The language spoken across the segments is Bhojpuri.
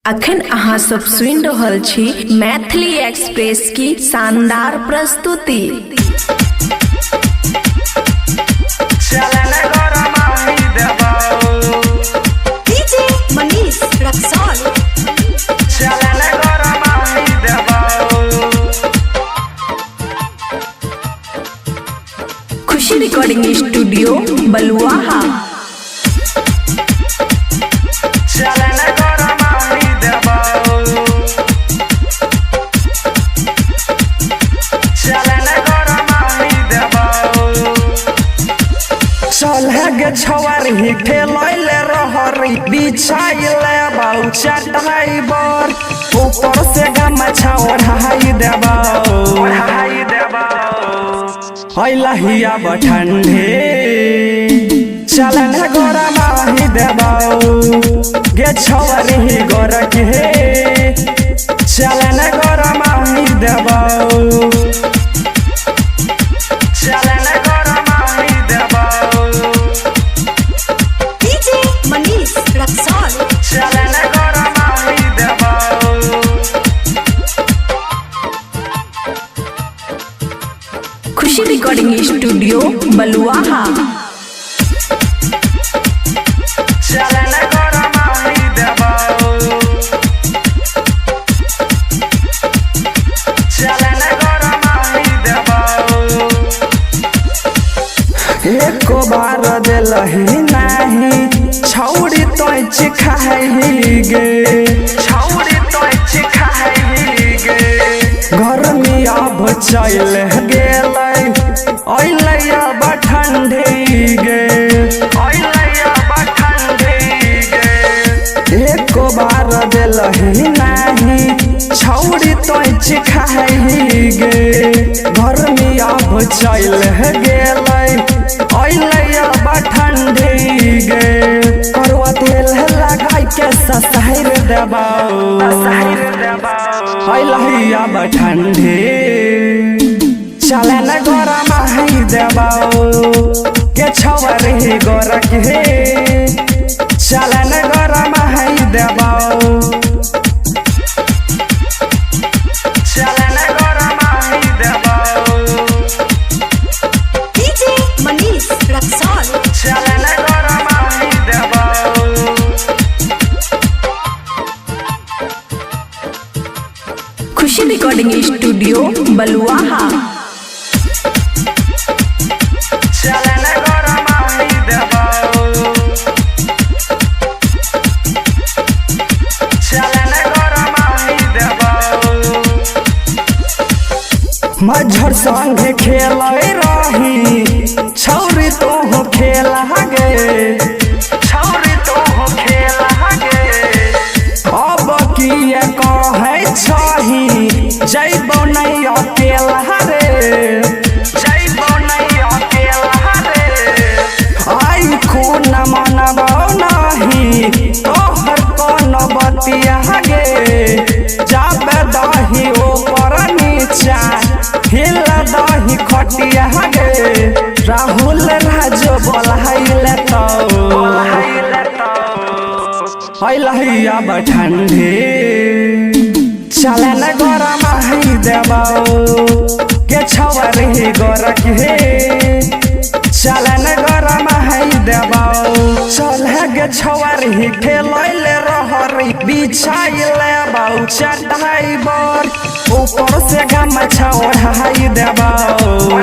अखन अहाँ सब सुनि रहल छी मैथिली एक्सप्रेस की शानदार प्रस्तुति। खुशी रिकॉर्डिंग स्टूडियो बलुआहा। चलगे छवार ही ठेलैले रहरी बिछाइले बाउ चटाई बर ऊपर से गमछा ओढ़ाई देबाउ हैलहिया बठंडे चलन गोरा माही देबाउ गे छवार ही गोरा के चलन गोरा माही देबाउ खुशी रिकॉर्डिंग स्टूडियो बलुआहा। एको बार दिलही नाही छौड़ी तो चिखाई गे छौड़ी तो चिखाई गे घर में अब चल गेलै अइलै अब ठंडी गे अइलै अब ठंडी गे एको बार दिलही नाही छौड़ी तो चिखाई गे घर में अब चल गेलै ठंडी गे करवा तेल लगाई के ससहर देबाउ हैलहिया ठंडी चले न गोरा माही देबाउ के छवर ही गोरा के चले न गोरा माही देबाउ खुशी रिकॉर्डिंग स्टूडियो बलुआहा। मझर संग खेल रही छौरी तो हो खेल गे छौरी तो हो खेल गे अब किए कहे छही जैबो नहीं अकेला रे जैबो नहीं अकेला रे आई खून मनबो नहीं तोहर कौन बतिया गे जाबे दही ऊपर नीचा हिल दही खटिया गे राहुल राजो बोलैले तो हैलहिया ठंडी चले न गोरा माही देबाउ के छवर ही गोरा के चले न गोरा माही देबाउ चलगे छवर ही ठेलैले रहरी बिछाइले बाउ चटाई बर ऊपर से गमछा ओढ़ाई देबाउ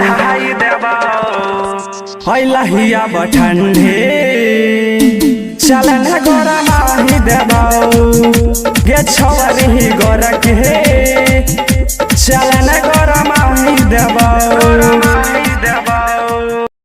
हैलहिया ठंडी चलन गोरा माही देबाउ गे छवर ही गोरा के चलन